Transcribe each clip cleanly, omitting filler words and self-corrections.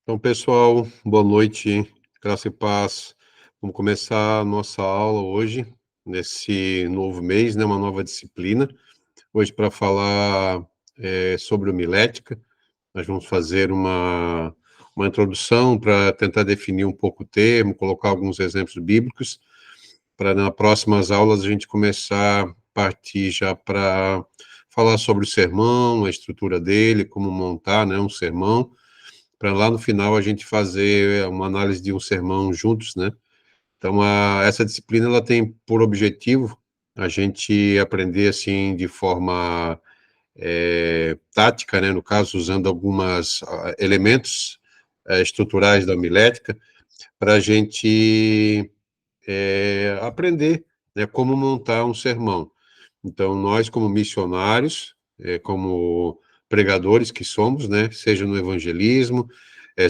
Então, pessoal, boa noite, graça e paz. Vamos começar a nossa aula hoje, nesse novo mês, né, uma nova disciplina. Hoje, para falar sobre homilética, nós vamos fazer uma introdução para tentar definir um pouco o termo, colocar alguns exemplos bíblicos, para nas próximas aulas a gente começar a partir já para falar sobre o sermão, a estrutura dele, como montar, né, um sermão, para lá no final a gente fazer uma análise de um sermão juntos, né? Então, essa disciplina ela tem por objetivo a gente aprender assim de forma tática, né? No caso, usando alguns elementos estruturais da homilética, para a gente aprender, né, como montar um sermão. Então, nós como missionários, como pregadores que somos, né, seja no evangelismo,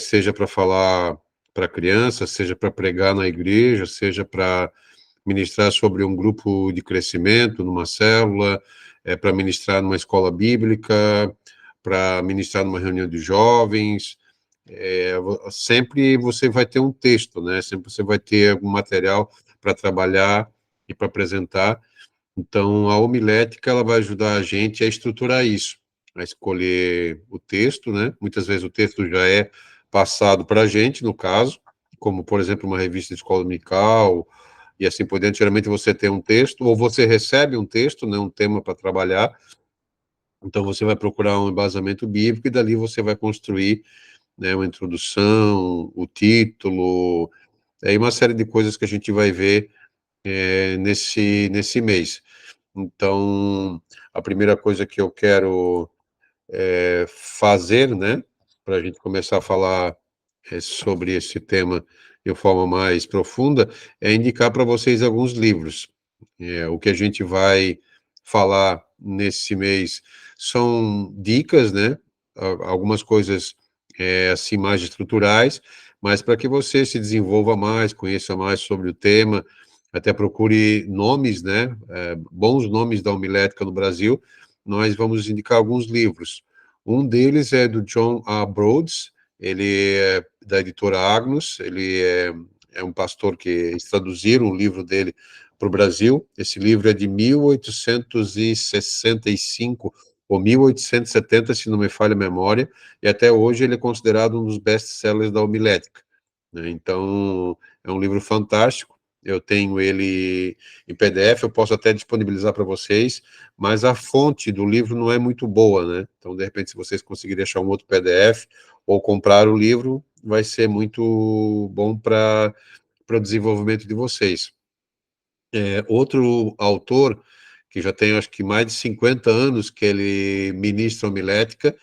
seja para falar para crianças, seja para pregar na igreja, seja para ministrar sobre um grupo de crescimento, numa célula, para ministrar numa escola bíblica, para ministrar numa reunião de jovens, sempre você vai ter um texto, né? Sempre você vai ter algum material para trabalhar e para apresentar. Então, a homilética ela vai ajudar a gente a estruturar isso, a escolher o texto, né? Muitas vezes o texto já é passado para a gente, no caso, como, por exemplo, uma revista de escola dominical e assim por diante. Geralmente você tem um texto, ou você recebe um texto, né? Um tema para trabalhar. Então, você vai procurar um embasamento bíblico e dali você vai construir, né, uma introdução, o título, e uma série de coisas que a gente vai ver nesse mês. Então, a primeira coisa que eu quero fazer, né, para a gente começar a falar sobre esse tema de forma mais profunda, é indicar para vocês alguns livros. O que a gente vai falar nesse mês são dicas, né, algumas coisas assim mais estruturais, mas para que você se desenvolva mais, conheça mais sobre o tema, até procure nomes, né, bons nomes da homilética no Brasil. Nós vamos indicar alguns livros. Um deles é do John A. Broads, ele é da editora Agnus, ele é um pastor que eles traduziram o livro dele para o Brasil. Esse livro é de 1865 ou 1870, se não me falha a memória, e até hoje ele é considerado um dos best-sellers da homilética, né? Então, é um livro fantástico. Eu tenho ele em PDF, eu posso até disponibilizar para vocês, mas a fonte do livro não é muito boa, né? Então, de repente, se vocês conseguirem achar um outro PDF ou comprar o livro, vai ser muito bom para o desenvolvimento de vocês. Outro autor, que já tem acho que mais de 50 anos que ele ministra homilética,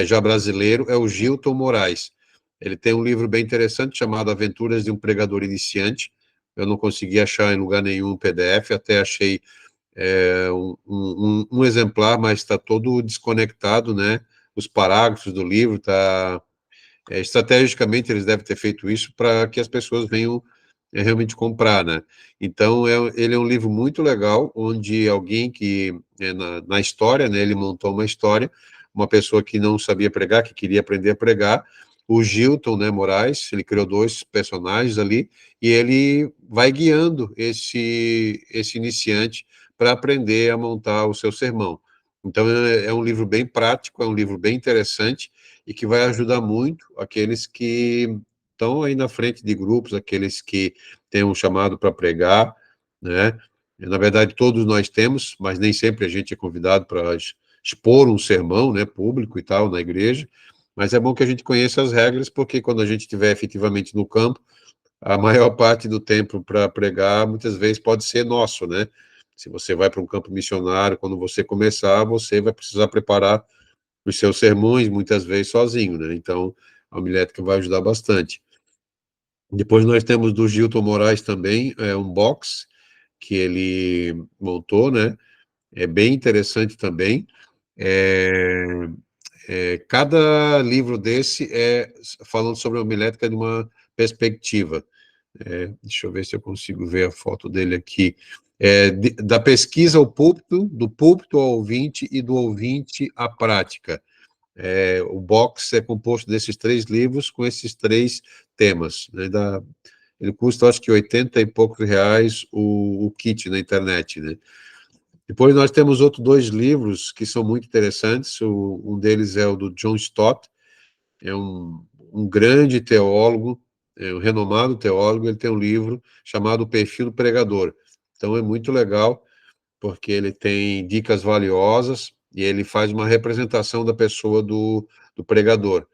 já brasileiro, é o Gilton Moraes. Ele tem um livro bem interessante chamado Aventuras de um Pregador Iniciante. Eu não consegui achar em lugar nenhum PDF, até achei um exemplar, mas está todo desconectado, né? Os parágrafos do livro, estrategicamente eles devem ter feito isso para que as pessoas venham realmente comprar, né? Então, ele é um livro muito legal, onde alguém que, na história, né, ele montou uma história, uma pessoa que não sabia pregar, que queria aprender a pregar, o Gilton, né, Moraes, ele criou dois personagens ali, e ele vai guiando esse iniciante para aprender a montar o seu sermão. Então, é um livro bem prático, é um livro bem interessante, e que vai ajudar muito aqueles que estão aí na frente de grupos, aqueles que têm um chamado para pregar, né? Na verdade, todos nós temos, mas nem sempre a gente é convidado para expor um sermão, né, público e tal, na igreja, mas é bom que a gente conheça as regras, porque quando a gente estiver efetivamente no campo, a maior parte do tempo para pregar, muitas vezes pode ser nosso, né? Se você vai para um campo missionário, quando você começar, você vai precisar preparar os seus sermões, muitas vezes sozinho, né? Então, a homilética vai ajudar bastante. Depois nós temos do Gilton Moraes também, um box que ele montou, né? É bem interessante também. É, cada livro desse é falando sobre a homilética de uma perspectiva. Deixa eu ver se eu consigo ver a foto dele aqui. Da pesquisa ao púlpito, do púlpito ao ouvinte e do ouvinte à prática. O box é composto desses 3 livros com esses 3 temas, né? Ele custa, acho que 80 e poucos reais o kit na internet, né? Depois nós temos outros 2 livros que são muito interessantes. Um deles é o do John Stott, é um grande teólogo, um renomado teólogo. Ele tem um livro chamado O Perfil do Pregador. Então é muito legal, porque ele tem dicas valiosas e ele faz uma representação da pessoa do pregador.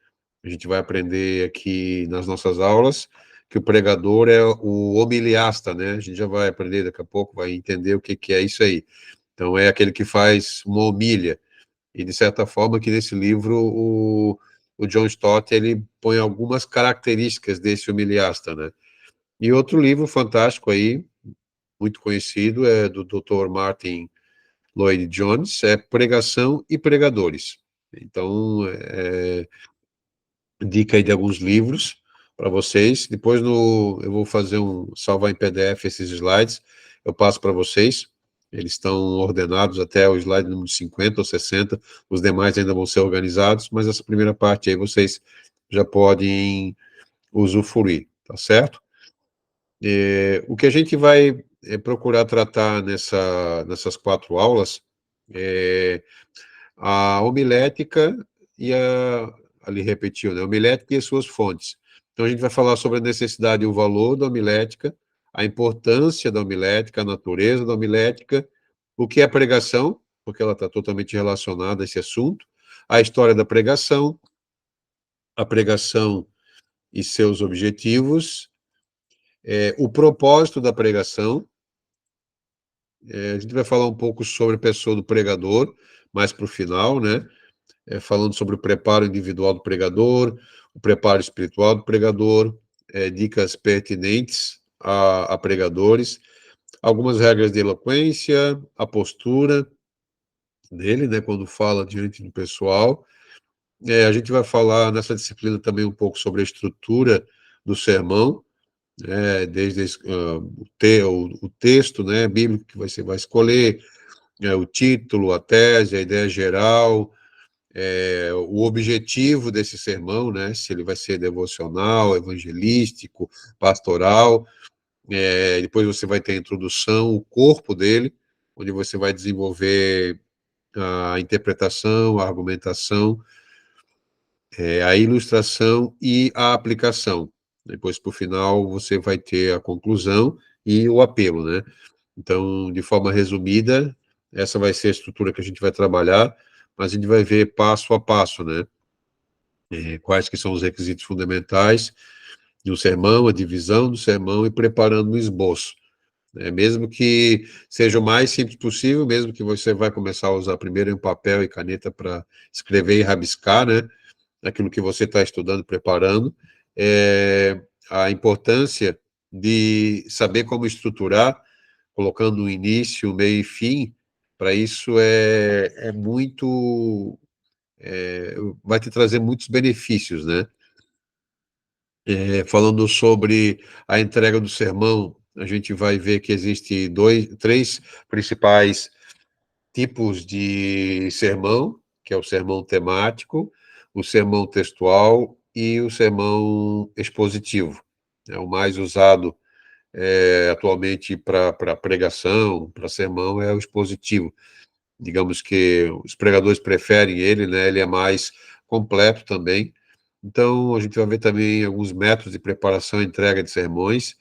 A gente vai aprender aqui nas nossas aulas que o pregador é o homiliasta, né? A gente já vai aprender daqui a pouco, vai entender o que é isso aí. Então, é aquele que faz uma homília. E, de certa forma, que nesse livro, o John Stott, ele põe algumas características desse homiliasta, né? E outro livro fantástico aí, muito conhecido, é do Dr. Martin Lloyd-Jones, é Pregação e Pregadores. Então, dica aí de alguns livros para vocês. Depois eu vou fazer salvar em PDF esses slides, eu passo para vocês. Eles estão ordenados até o slide número 50 ou 60, os demais ainda vão ser organizados, mas essa primeira parte aí vocês já podem usufruir, tá certo? O que a gente vai procurar tratar nessas 4 aulas é a homilética e ali repetiu, né? A homilética e as suas fontes. Então, a gente vai falar sobre a necessidade e o valor da homilética, a importância da homilética, a natureza da homilética, o que é a pregação, porque ela está totalmente relacionada a esse assunto, a história da pregação, a pregação e seus objetivos, o propósito da pregação. A gente vai falar um pouco sobre a pessoa do pregador, mais para o final, né? Falando sobre o preparo individual do pregador, o preparo espiritual do pregador, dicas pertinentes a pregadores, algumas regras de eloquência, a postura dele, né, quando fala diante do pessoal. A gente vai falar nessa disciplina também um pouco sobre a estrutura do sermão, desde o texto, né, bíblico que você vai escolher, o título, a tese, a ideia geral, o objetivo desse sermão, né? Se ele vai ser devocional, evangelístico, pastoral. Depois você vai ter a introdução, o corpo dele, onde você vai desenvolver a interpretação, a argumentação, a ilustração e a aplicação. Depois, por final, você vai ter a conclusão e o apelo, né? Então, de forma resumida, essa vai ser a estrutura que a gente vai trabalhar, mas a gente vai ver passo a passo, né? Quais que são os requisitos fundamentais do sermão, a divisão do sermão e preparando o esboço. Mesmo que seja o mais simples possível, mesmo que você vai começar a usar primeiro um papel e caneta para escrever e rabiscar, né, aquilo que você está estudando, preparando, a importância de saber como estruturar, colocando um início, meio e fim, para isso vai te trazer muitos benefícios, né? Falando sobre a entrega do sermão, a gente vai ver que existe 3 principais tipos de sermão, que é o sermão temático, o sermão textual e o sermão expositivo. O mais usado atualmente para pregação, para sermão, é o expositivo. Digamos que os pregadores preferem ele, né? Ele é mais completo também. Então, a gente vai ver também alguns métodos de preparação e entrega de sermões.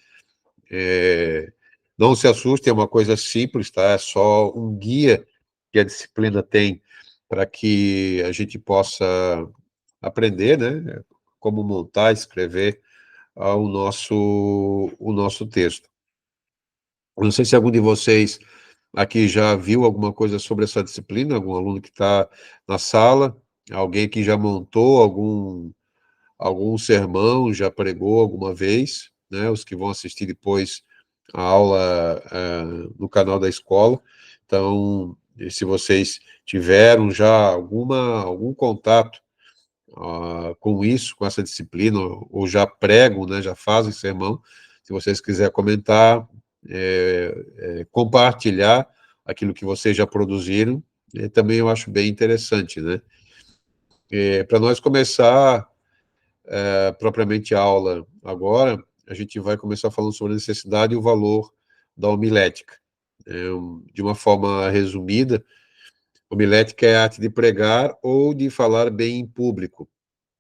Não se assustem, é uma coisa simples, tá? É só um guia que a disciplina tem para que a gente possa aprender, né? Como montar, escrever o nosso texto. Eu não sei se algum de vocês aqui já viu alguma coisa sobre essa disciplina, algum aluno que está na sala, alguém que já montou algum sermão, já pregou alguma vez, né? Os que vão assistir depois a aula no canal da escola. Então, se vocês tiveram já algum contato com isso, com essa disciplina, ou já pregam, né, já fazem sermão, se vocês quiserem comentar, compartilhar aquilo que vocês já produziram, também eu acho bem interessante, né? Para nós começar propriamente a aula agora, a gente vai começar falando sobre a necessidade e o valor da homilética. De uma forma resumida, homilética é a arte de pregar ou de falar bem em público,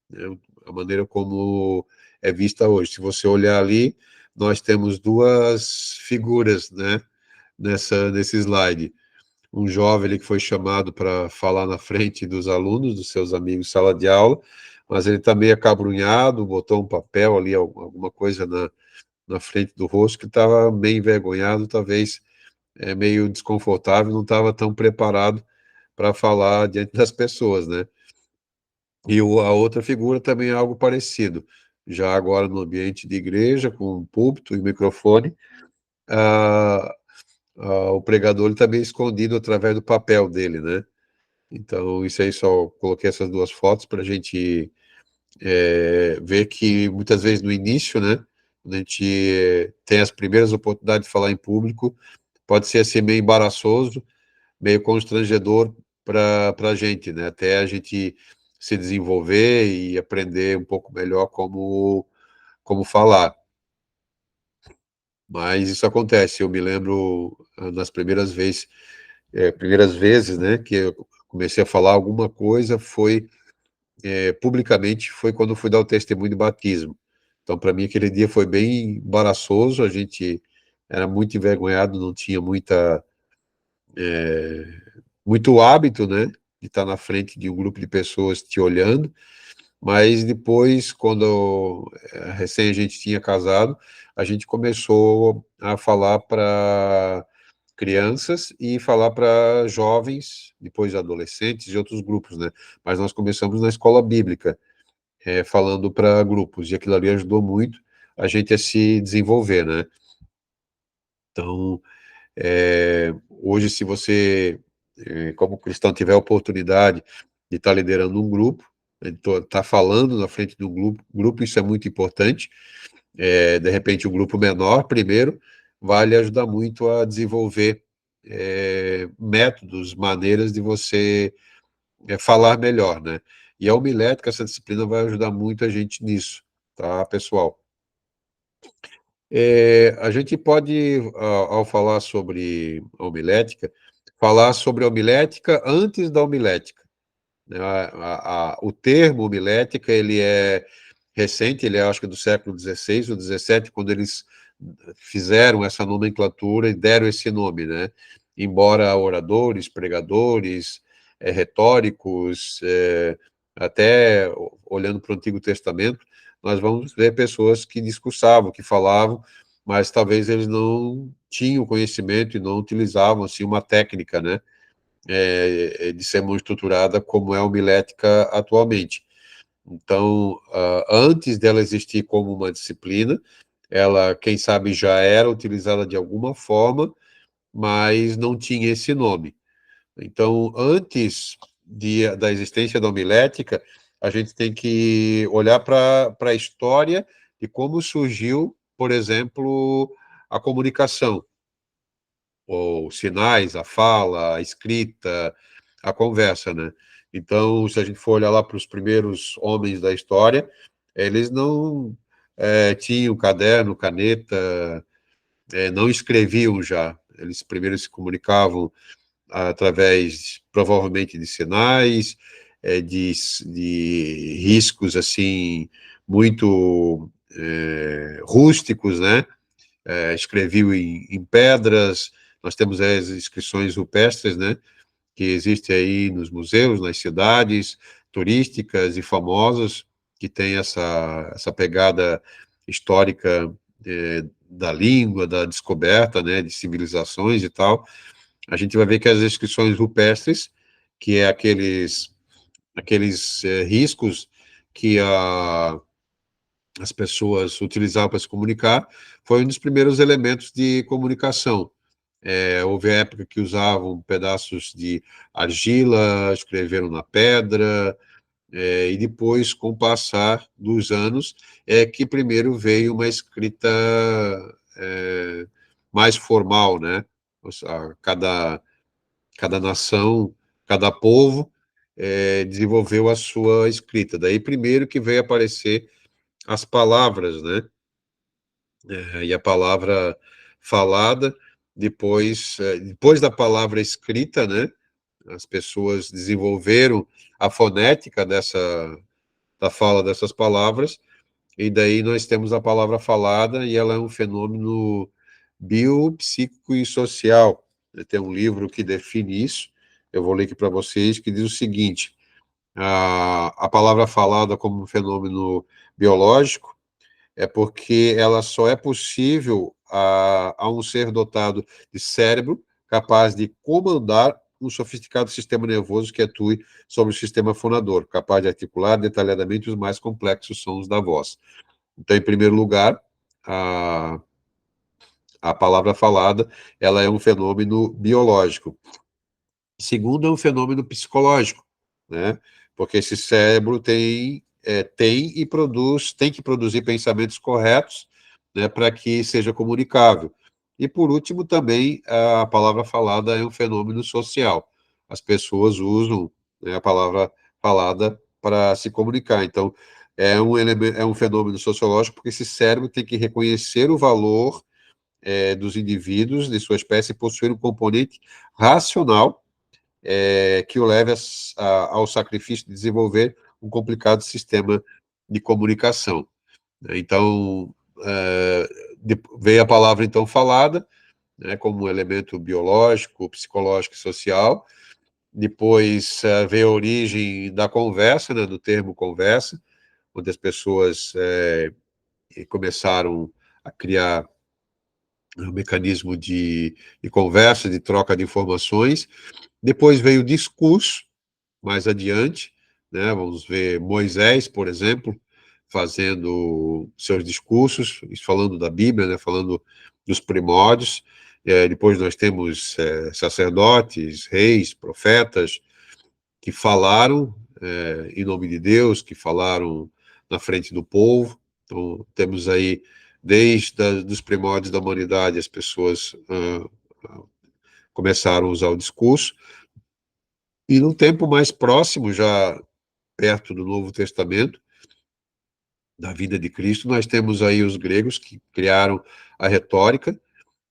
né? A maneira como é vista hoje. Se você olhar ali, nós temos duas figuras, né, nesse slide. Um jovem ali que foi chamado para falar na frente dos alunos, dos seus amigos, sala de aula, mas ele está meio acabrunhado, botou um papel ali, alguma coisa na frente do rosto, que estava meio envergonhado, talvez meio desconfortável, não estava tão preparado para falar diante das pessoas, né? E a outra figura também é algo parecido, já agora no ambiente de igreja, com um púlpito e microfone, ah, o pregador ele está meio escondido através do papel dele, né? Então, isso aí só coloquei essas duas fotos para a gente ver que muitas vezes no início, né, quando a gente tem as primeiras oportunidades de falar em público, pode ser assim meio embaraçoso, meio constrangedor para a gente, né, até a gente se desenvolver e aprender um pouco melhor como falar. Mas isso acontece. Eu me lembro nas primeiras vezes, né, que eu comecei a falar alguma coisa, foi publicamente, foi quando eu fui dar o testemunho de batismo. Então, para mim, aquele dia foi bem embaraçoso, a gente era muito envergonhado, não tinha muito hábito, né, de estar na frente de um grupo de pessoas te olhando, mas depois, quando recém a gente tinha casado, a gente começou a falar para crianças e falar para jovens, depois adolescentes e outros grupos, né? Mas nós começamos na escola bíblica, falando para grupos, e aquilo ali ajudou muito a gente a se desenvolver, né? Então, hoje, se você, como cristão, tiver a oportunidade de estar liderando um grupo, estar falando na frente do grupo, isso é muito importante. De repente, um grupo menor, primeiro, vai lhe ajudar muito a desenvolver métodos, maneiras de você falar melhor, né? E a homilética, essa disciplina, vai ajudar muito a gente nisso, tá, pessoal? A gente pode, ao falar sobre a homilética, falar sobre a homilética antes da homilética, né? O termo homilética, ele é recente, ele é, acho que do século XVI ou XVII, quando eles fizeram essa nomenclatura e deram esse nome, né? Embora oradores, pregadores, retóricos, até olhando para o Antigo Testamento, nós vamos ver pessoas que discursavam, que falavam, mas talvez eles não tinham conhecimento e não utilizavam assim uma técnica, né, de ser muito estruturada como é a homilética atualmente. Então, antes dela existir como uma disciplina, ela, quem sabe, já era utilizada de alguma forma, mas não tinha esse nome. Então, antes da existência da homilética, a gente tem que olhar para a história de como surgiu, por exemplo, a comunicação, ou sinais, a fala, a escrita, a conversa, né? Então, se a gente for olhar lá para os primeiros homens da história, eles não tinham caderno, caneta, não escreviam já. Eles primeiro se comunicavam através, provavelmente, de sinais, de riscos, assim, muito rústicos, né? Escreviam em pedras. Nós temos as inscrições rupestres, né, que existem aí nos museus, nas cidades turísticas e famosas, que tem essa pegada histórica da língua, da descoberta, né, de civilizações e tal. A gente vai ver que as inscrições rupestres, que é aqueles riscos que as pessoas utilizavam para se comunicar, foi um dos primeiros elementos de comunicação. Houve a época que usavam pedaços de argila, escreveram na pedra, e depois, com o passar dos anos, é que primeiro veio uma escrita mais formal, né? Cada nação, cada povo desenvolveu a sua escrita. Daí, primeiro que veio aparecer as palavras, né? E a palavra falada, depois da palavra escrita, né? As pessoas desenvolveram a fonética da fala dessas palavras, e daí nós temos a palavra falada, e ela é um fenômeno biopsíquico e social. Tem um livro que define isso, eu vou ler aqui para vocês, que diz o seguinte: a palavra falada como um fenômeno biológico é porque ela só é possível a um ser dotado de cérebro capaz de comandar um sofisticado sistema nervoso que atue sobre o sistema fonador, capaz de articular detalhadamente os mais complexos sons da voz. Então, em primeiro lugar, a, a palavra falada, ela é um fenômeno biológico. Segundo, é um fenômeno psicológico, né? Porque esse cérebro tem e tem que produzir pensamentos corretos, né, para que seja comunicável. E por último, também a palavra falada é um fenômeno social. As pessoas usam, né, a palavra falada para se comunicar. Então, é um fenômeno sociológico porque esse cérebro tem que reconhecer o valor dos indivíduos de sua espécie e possuir um componente racional que o leve ao sacrifício de desenvolver um complicado sistema de comunicação. Então, veio a palavra então falada, né, como um elemento biológico, psicológico e social. Depois veio a origem da conversa, né, do termo conversa, onde as pessoas começaram a criar um mecanismo de conversa, de troca de informações. Depois veio o discurso, mais adiante, né? Vamos ver Moisés, por exemplo, fazendo seus discursos, falando da Bíblia, né? Falando dos primórdios. Depois nós temos sacerdotes, reis, profetas, que falaram em nome de Deus, que falaram na frente do povo. Então, temos aí, dos primórdios da humanidade, as pessoas começaram a usar o discurso. E no tempo mais próximo, já perto do Novo Testamento, da vida de Cristo, nós temos aí os gregos que criaram a retórica,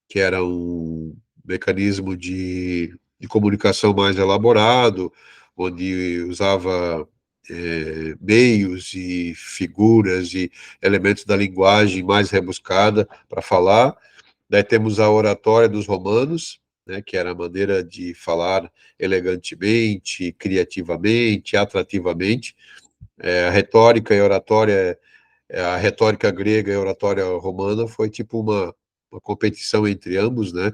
que era um mecanismo de comunicação mais elaborado, onde usava meios e figuras e elementos da linguagem mais rebuscada para falar. Daí temos a oratória dos romanos, né, que era a maneira de falar elegantemente, criativamente, atrativamente. A retórica e a oratória, a retórica grega e a oratória romana foi tipo uma competição entre ambos, né?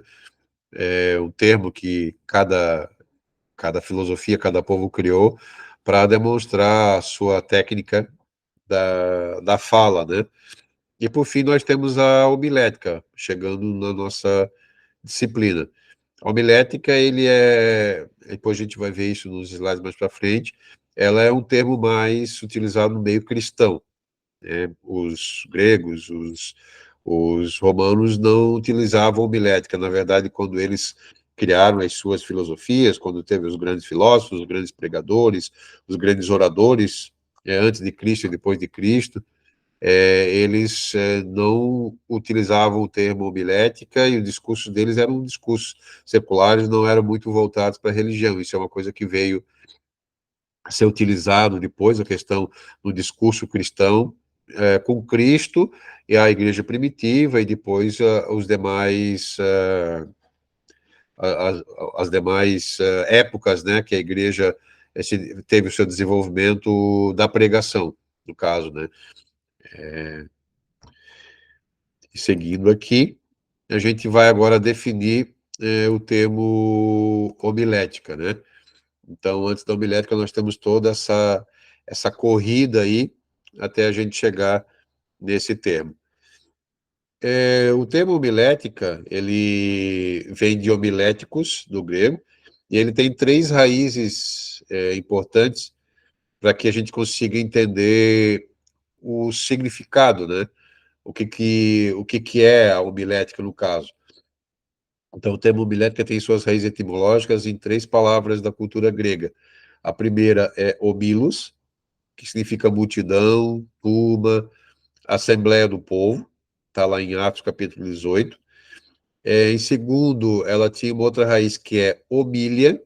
Um termo que cada filosofia, cada povo criou para demonstrar a sua técnica da fala, né? E por fim nós temos a homilética, chegando na nossa disciplina. A homilética, depois a gente vai ver isso nos slides mais para frente, ela é um termo mais utilizado no meio cristão. Os gregos, os romanos não utilizavam homilética. Na verdade, quando eles criaram as suas filosofias, quando teve os grandes filósofos, os grandes pregadores, os grandes oradores, antes de Cristo e depois de Cristo, eles não utilizavam o termo homilética e o discurso deles eram discursos seculares, não eram muito voltados para a religião. Isso é uma coisa que veio a ser utilizado depois, a questão do discurso cristão, com Cristo e a igreja primitiva, e depois os demais, as, as demais épocas, né, que a igreja teve o seu desenvolvimento da pregação, no caso, né. E seguindo aqui, a gente vai agora definir o termo homilética, né? Então, antes da homilética, nós temos toda essa corrida aí até a gente chegar nesse termo. O termo homilética, ele vem de homiléticos, do grego, e ele tem três raízes importantes para que a gente consiga entender o significado, né? O que é a homilética no caso. Então, o termo homilética tem suas raízes etimológicas em três palavras da cultura grega. A primeira é homilos, que significa multidão, turma, assembleia do povo, está lá em Atos capítulo 18. Em segundo, ela tinha uma outra raiz que é homília,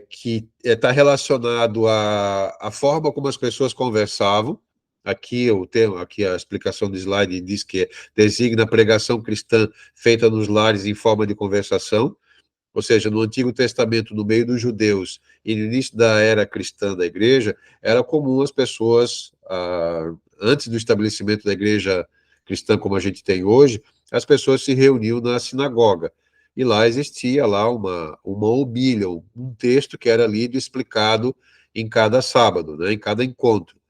que está relacionado à forma como as pessoas conversavam. Aqui o termo, aqui a explicação do slide diz que designa a pregação cristã feita nos lares em forma de conversação. Ou seja, no Antigo Testamento, no meio dos judeus e no início da era cristã da igreja, era comum as pessoas, antes do estabelecimento da igreja cristã como a gente tem hoje, as pessoas se reuniam na sinagoga. E lá existia lá uma homília, um texto que era lido e explicado em cada sábado, né, em cada encontro.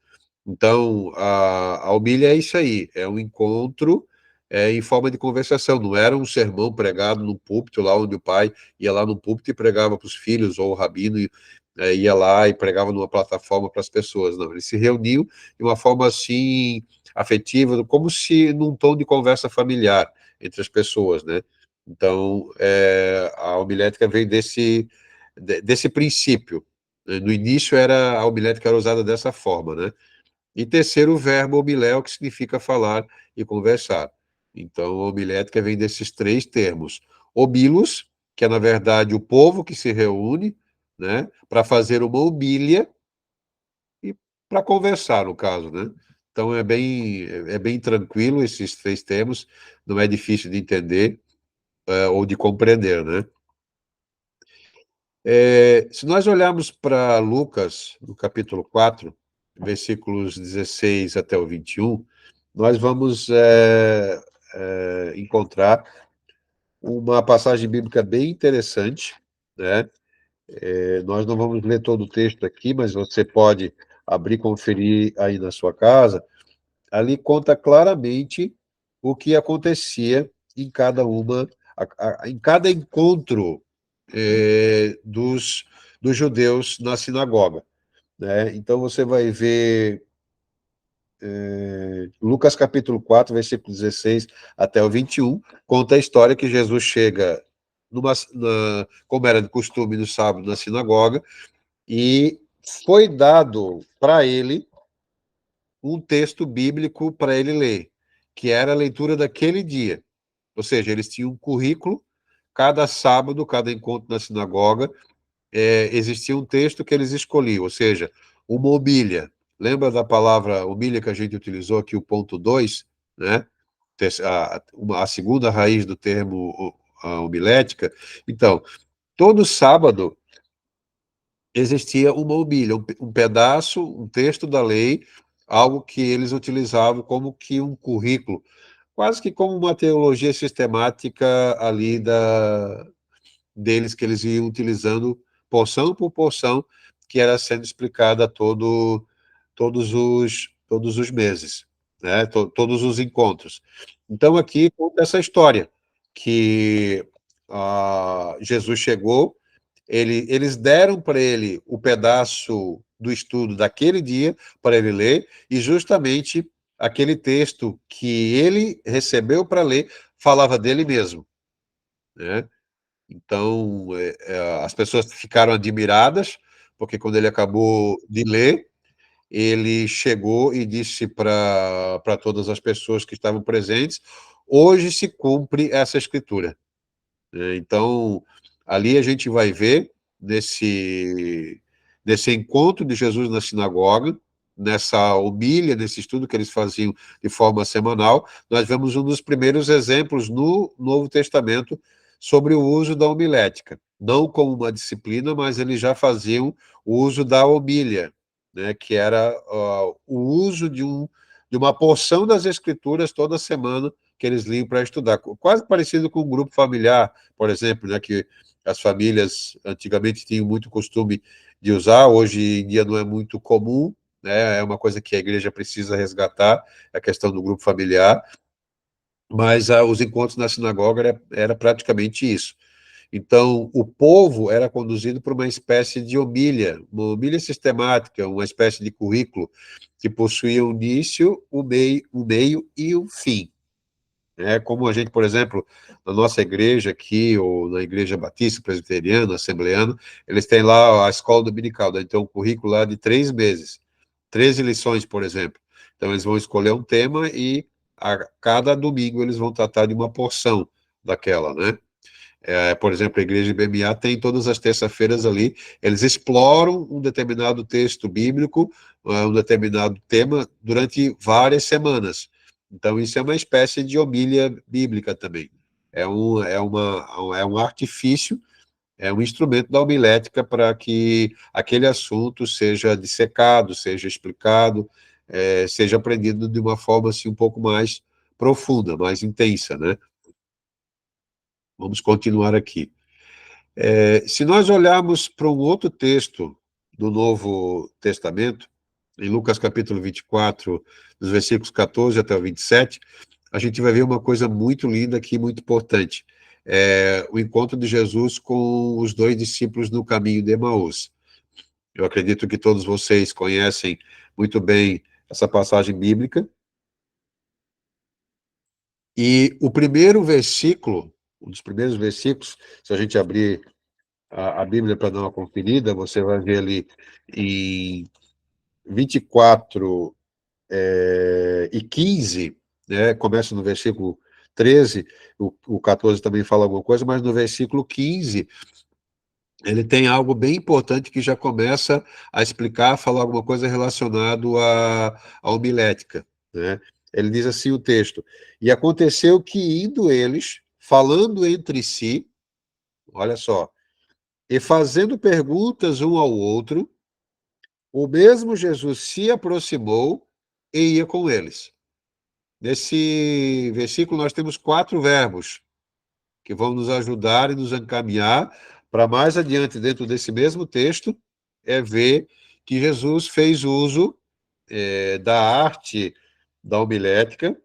Então, a homília é isso aí, é um encontro em forma de conversação, não era um sermão pregado no púlpito, lá onde o pai ia lá no púlpito e pregava para os filhos, ou o rabino ia lá e pregava numa plataforma para as pessoas, não, eles se reuniam de uma forma assim, afetiva, como se num tom de conversa familiar entre as pessoas, né? Então, a homilética vem desse princípio. No início, a homilética era usada dessa forma, né? E terceiro, o verbo homiléu, que significa falar e conversar. Então, a homilética vem desses três termos. Homilos, que é, na verdade, o povo que se reúne, né, para fazer uma homília e para conversar, no caso, né? Então, é bem tranquilo esses três termos, não é difícil de entender ou de compreender, né? Se nós olharmos para Lucas, no capítulo 4, versículos 16 até o 21, nós vamos encontrar uma passagem bíblica bem interessante, né? Nós não vamos ler todo o texto aqui, mas você pode abrir e conferir aí na sua casa. Ali conta claramente o que acontecia em cada em cada encontro dos judeus na sinagoga, né? Então você vai ver Lucas capítulo 4, versículo 16 até o 21, conta a história que Jesus chega como era de costume no sábado na sinagoga, e foi dado para ele um texto bíblico para ele ler, que era a leitura daquele dia. Ou seja, eles tinham um currículo, cada sábado, cada encontro na sinagoga, existia um texto que eles escolhiam, ou seja, uma homília. Lembra da palavra homília que a gente utilizou aqui, o ponto 2, né? A segunda raiz do termo a homilética. Então, todo sábado existia uma homília, um pedaço, um texto da lei, algo que eles utilizavam como que um currículo, quase que como uma teologia sistemática ali deles, que eles iam utilizando porção por porção, que era sendo explicada todos os meses, né? Todos os encontros. Então, aqui conta essa história, que Jesus chegou, eles deram para ele o pedaço do estudo daquele dia, para ele ler, e justamente aquele texto que ele recebeu para ler falava dele mesmo, né? Então, as pessoas ficaram admiradas, porque quando ele acabou de ler, ele chegou e disse para todas as pessoas que estavam presentes: hoje se cumpre essa escritura. Então, ali a gente vai ver, nesse encontro de Jesus na sinagoga, nessa homília, nesse estudo que eles faziam de forma semanal, nós vemos um dos primeiros exemplos no Novo Testamento sobre o uso da homilética. Não como uma disciplina, mas eles já faziam o uso da homília, né, que era o uso de uma porção das Escrituras toda semana que eles liam para estudar. Quase parecido com um grupo familiar, por exemplo, né, que as famílias antigamente tinham muito costume de usar, hoje em dia não é muito comum, né, é uma coisa que a igreja precisa resgatar, a questão do grupo familiar, mas os encontros na sinagoga era praticamente isso. Então, o povo era conduzido por uma espécie de homília, uma homília sistemática, uma espécie de currículo que possuía o início, o meio e o fim. É como a gente, por exemplo, na nossa igreja aqui, ou na igreja batista, presbiteriana, assembleana, eles têm lá a escola dominical, né? Então, um currículo lá de 3 meses, 13 lições, por exemplo. Então, eles vão escolher um tema e a cada domingo eles vão tratar de uma porção daquela, né? Por exemplo, a igreja de BMA tem todas as terças-feiras ali, eles exploram um determinado texto bíblico, um determinado tema, durante várias semanas. Então, isso é uma espécie de homilia bíblica também. É um artifício, é um instrumento da homilética para que aquele assunto seja dissecado, seja explicado, seja aprendido de uma forma assim, um pouco mais profunda, mais intensa, né? Vamos continuar aqui. Se nós olharmos para um outro texto do Novo Testamento, em Lucas capítulo 24, dos versículos 14 até o 27, a gente vai ver uma coisa muito linda aqui, muito importante. O encontro de Jesus com os dois discípulos no caminho de Emaús. Eu acredito que todos vocês conhecem muito bem essa passagem bíblica. E o primeiro versículo, um dos primeiros versículos, se a gente abrir a Bíblia para dar uma conferida, você vai ver ali em 24 e 15, né, começa no versículo 13, o 14 também fala alguma coisa, mas no versículo 15, ele tem algo bem importante que já começa a explicar, a falar alguma coisa relacionado à homilética, né? Ele diz assim o texto: e aconteceu que indo eles, falando entre si, olha só, e fazendo perguntas um ao outro, o mesmo Jesus se aproximou e ia com eles. Nesse versículo, nós temos 4 verbos que vão nos ajudar e nos encaminhar para mais adiante, dentro desse mesmo texto, ver que Jesus fez uso da arte da homilética,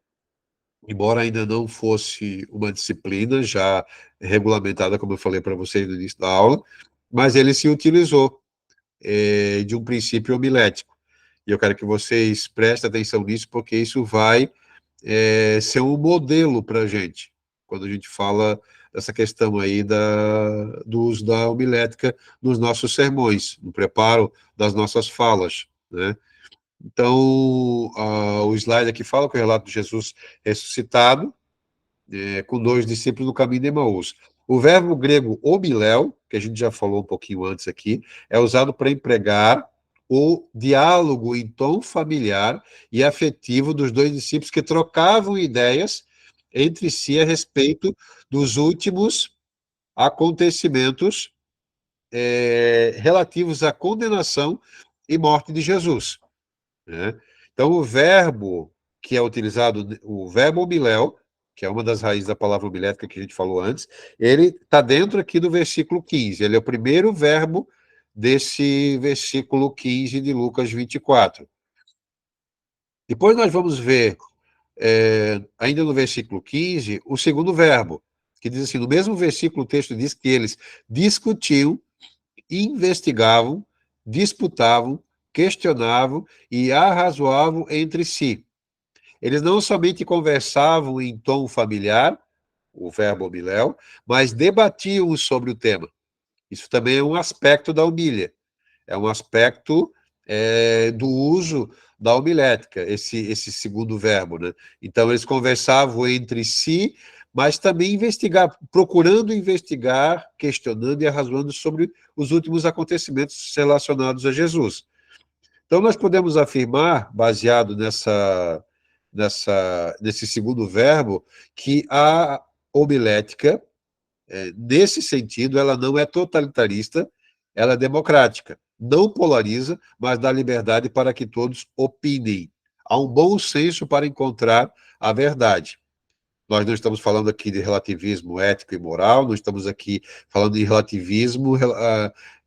embora ainda não fosse uma disciplina já regulamentada, como eu falei para vocês no início da aula, mas ele se utilizou de um princípio homilético. E eu quero que vocês prestem atenção nisso, porque isso vai ser um modelo para a gente, quando a gente fala dessa questão aí do uso da homilética nos nossos sermões, no preparo das nossas falas, né? Então, o slide aqui fala que o relato de Jesus ressuscitado, com 2 discípulos no caminho de Emaús. O verbo grego homiléu, que a gente já falou um pouquinho antes aqui, é usado para empregar o diálogo em tom familiar e afetivo dos 2 discípulos que trocavam ideias entre si a respeito dos últimos acontecimentos relativos à condenação e morte de Jesus, né? Então, o verbo que é utilizado, o verbo homiléu, que é uma das raízes da palavra homilética que a gente falou antes, ele está dentro aqui do versículo 15. Ele é o primeiro verbo desse versículo 15 de Lucas 24. Depois nós vamos ver, ainda no versículo 15, o segundo verbo, que diz assim, no mesmo versículo o texto diz que eles discutiam, investigavam, disputavam, questionavam e arrazoavam entre si. Eles não somente conversavam em tom familiar, o verbo homiléu, mas debatiam sobre o tema. Isso também é um aspecto da homília, é um aspecto do uso da homilética, esse segundo verbo, né? Então, eles conversavam entre si, mas também procurando investigar, questionando e arrazoando sobre os últimos acontecimentos relacionados a Jesus. Então, nós podemos afirmar, baseado nesse segundo verbo, que a homilética, nesse sentido, ela não é totalitarista, ela é democrática. Não polariza, mas dá liberdade para que todos opinem. Há um bom senso para encontrar a verdade. Nós não estamos falando aqui de relativismo ético e moral, não estamos aqui falando de relativismo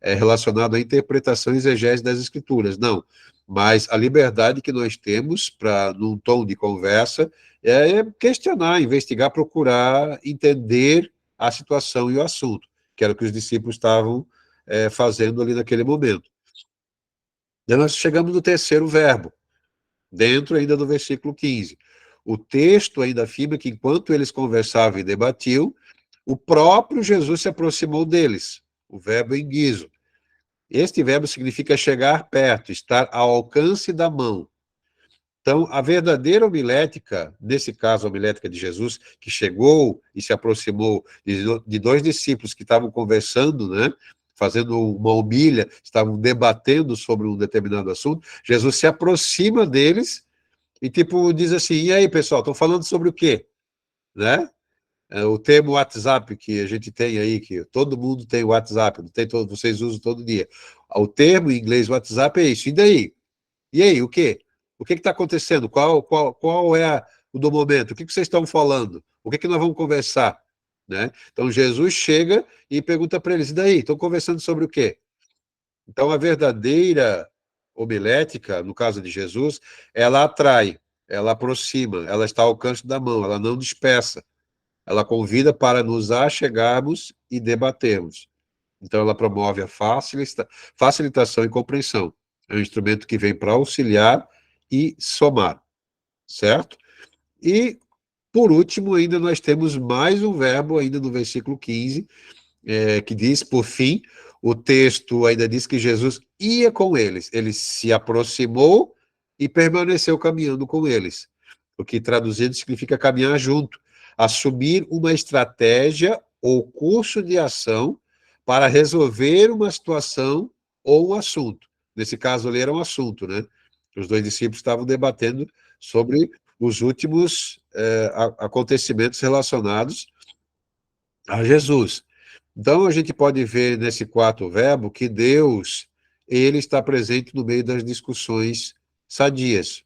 relacionado à interpretação e exegese das escrituras, não. Mas a liberdade que nós temos para, num tom de conversa, é questionar, investigar, procurar entender a situação e o assunto, que era o que os discípulos estavam fazendo ali naquele momento. Daí nós chegamos no terceiro verbo, dentro ainda do versículo 15. O texto ainda afirma que enquanto eles conversavam e debatiam, o próprio Jesus se aproximou deles, o verbo enguizo. Este verbo significa chegar perto, estar ao alcance da mão. Então, a verdadeira homilética, nesse caso a homilética de Jesus, que chegou e se aproximou de dois discípulos que estavam conversando, né, fazendo uma homilha, estavam debatendo sobre um determinado assunto, Jesus se aproxima deles e tipo diz assim, e aí pessoal, estão falando sobre o quê? Né? O termo WhatsApp que a gente tem aí, que todo mundo tem WhatsApp, não tem todo, vocês usam todo dia. O termo em inglês WhatsApp é isso, e daí? E aí, o quê? O que está acontecendo? Qual é o do momento? O que vocês estão falando? O que nós vamos conversar? Né? Então, Jesus chega e pergunta para eles, e daí? Estão conversando sobre o quê? Então, a verdadeira homilética, no caso de Jesus, ela atrai, ela aproxima, ela está ao alcance da mão, ela não dispersa. Ela convida para nos achegarmos e debatermos. Então, ela promove a facilitação e compreensão. É um instrumento que vem para auxiliar e somar, certo? E, por último, ainda nós temos mais um verbo, ainda no versículo 15, que diz, por fim, o texto ainda diz que Jesus ia com eles. Ele se aproximou e permaneceu caminhando com eles. O que traduzido significa caminhar junto, assumir uma estratégia ou curso de ação para resolver uma situação ou um assunto. Nesse caso ali era um assunto, né? Os dois discípulos estavam debatendo sobre os últimos acontecimentos relacionados a Jesus. Então, a gente pode ver nesse quarto verbo que Deus, ele está presente no meio das discussões sadias.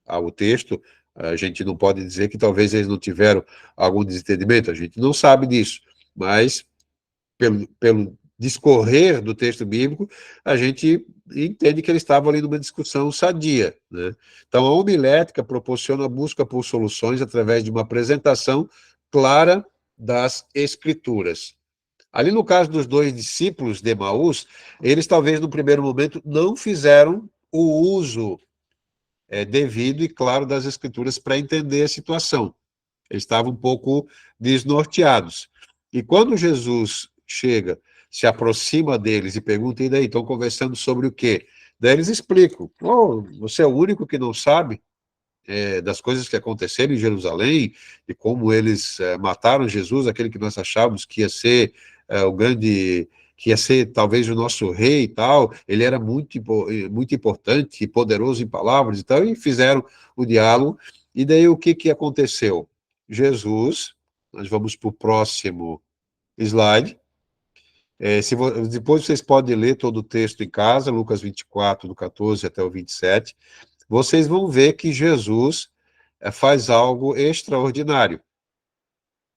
O texto, a gente não pode dizer que talvez eles não tiveram algum desentendimento, a gente não sabe disso, mas pelo discorrer do texto bíblico, a gente entende que eles estavam ali numa discussão sadia, né? Então, a homilética proporciona a busca por soluções através de uma apresentação clara das Escrituras. Ali no caso dos dois discípulos de Emaús, eles talvez no primeiro momento não fizeram o uso devido e claro das escrituras para entender a situação. Eles estavam um pouco desnorteados. E quando Jesus chega, se aproxima deles e pergunta, e daí, estão conversando sobre o quê? Daí eles explicam, oh, você é o único que não sabe das coisas que aconteceram em Jerusalém, e como eles mataram Jesus, aquele que nós achávamos que ia ser o grande, que ia ser talvez o nosso rei e tal, ele era muito importante e poderoso em palavras e tal, e fizeram o diálogo, e daí o que aconteceu? Jesus, nós vamos para o próximo slide, depois vocês podem ler todo o texto em casa, Lucas 24, do 14 até o 27, vocês vão ver que Jesus faz algo extraordinário.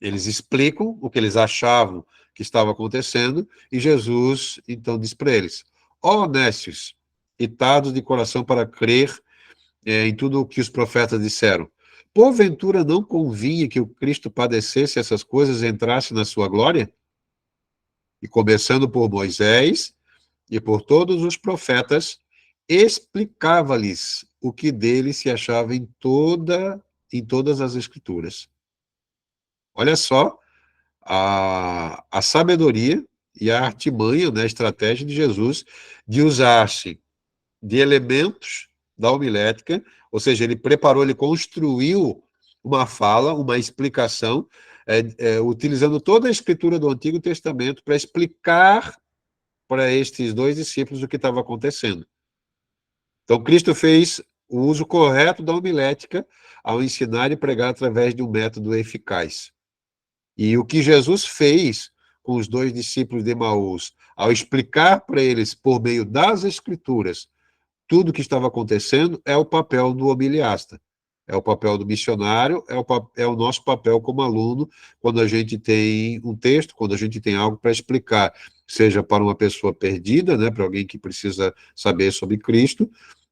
Eles explicam o que eles achavam que estava acontecendo, e Jesus, então, diz para eles, ó nécios, e tardos de coração para crer em tudo o que os profetas disseram. Porventura não convinha que o Cristo padecesse essas coisas e entrasse na sua glória? E começando por Moisés e por todos os profetas, explicava-lhes o que dele se achava em todas as escrituras. Olha só a sabedoria e a artimanha, né, a estratégia de Jesus de usar-se de elementos da homilética, ou seja, ele preparou, ele construiu uma fala, uma explicação, utilizando toda a escritura do Antigo Testamento para explicar para estes dois discípulos o que estava acontecendo. Então, Cristo fez o uso correto da homilética ao ensinar e pregar através de um método eficaz. E o que Jesus fez com os dois discípulos de Emaús, ao explicar para eles, por meio das Escrituras, tudo o que estava acontecendo, é o papel do homiliasta. É o papel do missionário, é o nosso papel como aluno, quando a gente tem um texto, quando a gente tem algo para explicar, seja para uma pessoa perdida, né, para alguém que precisa saber sobre Cristo,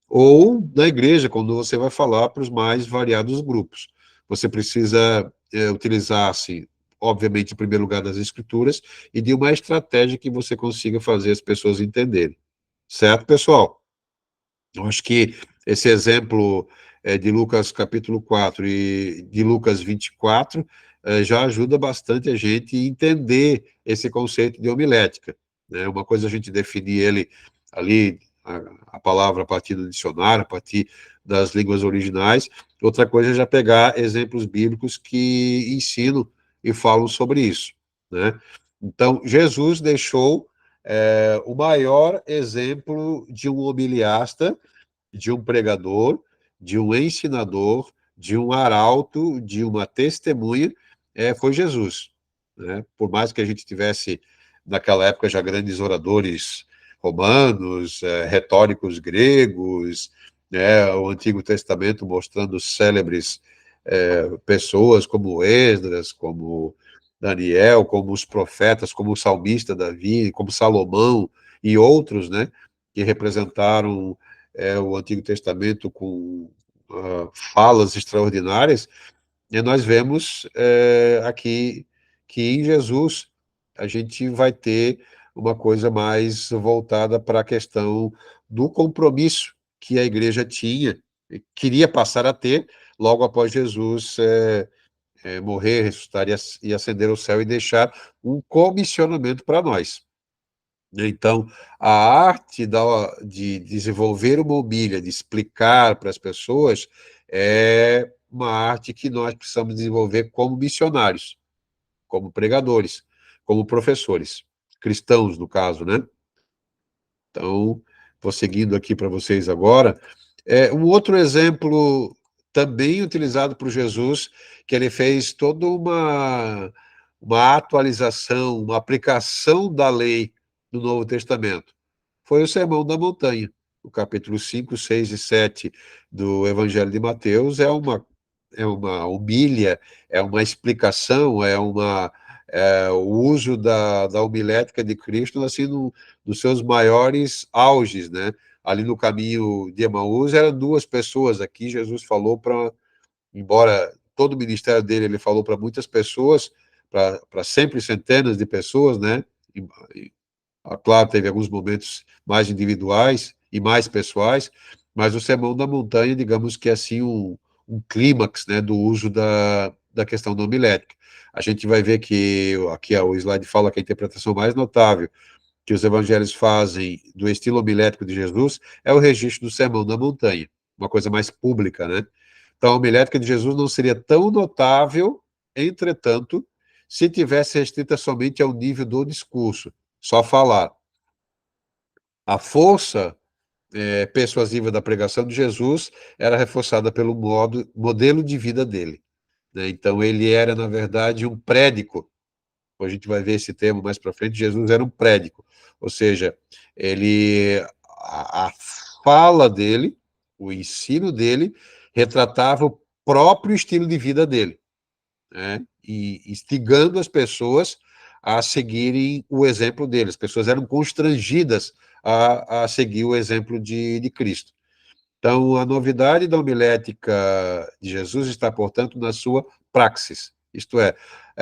ou na igreja, quando você vai falar para os mais variados grupos. Você precisa utilizar-se, obviamente, em primeiro lugar, das escrituras e de uma estratégia que você consiga fazer as pessoas entenderem. Certo, pessoal? Eu acho que esse exemplo de Lucas capítulo 4 e de Lucas 24, já ajuda bastante a gente a entender esse conceito de homilética, né? Uma coisa é a gente definir ele ali, a palavra a partir do dicionário, a partir das línguas originais, outra coisa é já pegar exemplos bíblicos que ensinam e falam sobre isso, né? Então, Jesus deixou o maior exemplo de um homiliasta, de um pregador, de um ensinador, de um arauto, de uma testemunha, foi Jesus, né? Por mais que a gente tivesse, naquela época, já grandes oradores romanos, retóricos gregos, né? O Antigo Testamento mostrando célebres pessoas como Esdras, como Daniel, como os profetas, como o salmista Davi, como Salomão e outros, né? Que representaram o Antigo Testamento com falas extraordinárias, e nós vemos aqui que em Jesus a gente vai ter uma coisa mais voltada para a questão do compromisso que a igreja tinha, queria passar a ter logo após Jesus morrer, ressuscitar e ascender ao céu e deixar um comissionamento para nós. Então, a arte de desenvolver uma mobília, de explicar para as pessoas, é uma arte que nós precisamos desenvolver como missionários, como pregadores, como professores, cristãos, no caso, né? Então, vou seguindo aqui para vocês agora. Um outro exemplo também utilizado por Jesus, que ele fez toda uma atualização, uma aplicação da lei do Novo Testamento. Foi o Sermão da Montanha. O capítulo 5, 6 e 7 do Evangelho de Mateus é uma humilha, é uma explicação, o uso da homilética de Cristo, assim, nos seus maiores auges, né? Ali no caminho de Emaús, eram duas pessoas. Aqui Jesus falou para, embora todo o ministério dele, ele falou para muitas pessoas, para sempre centenas de pessoas, né? Claro, teve alguns momentos mais individuais e mais pessoais, mas o Sermão da Montanha, digamos que é assim um clímax, né, do uso da questão da homilética. A gente vai ver que aqui o slide fala que a interpretação mais notável que os evangelhos fazem do estilo homilético de Jesus é o registro do Sermão da Montanha, uma coisa mais pública, né? Então, a homilética de Jesus não seria tão notável, entretanto, se tivesse restrita somente ao nível do discurso, só falar. A força persuasiva da pregação de Jesus era reforçada pelo modelo de vida dele, né? Então, ele era, na verdade, um prédico. A gente vai ver esse termo mais para frente. Jesus era um prédico, ou seja, a fala dele, o ensino dele, retratava o próprio estilo de vida dele, né? E instigando as pessoas a seguirem o exemplo dele. As pessoas eram constrangidas a seguir o exemplo de Cristo. Então, a novidade da homilética de Jesus está, portanto, na sua praxis, isto é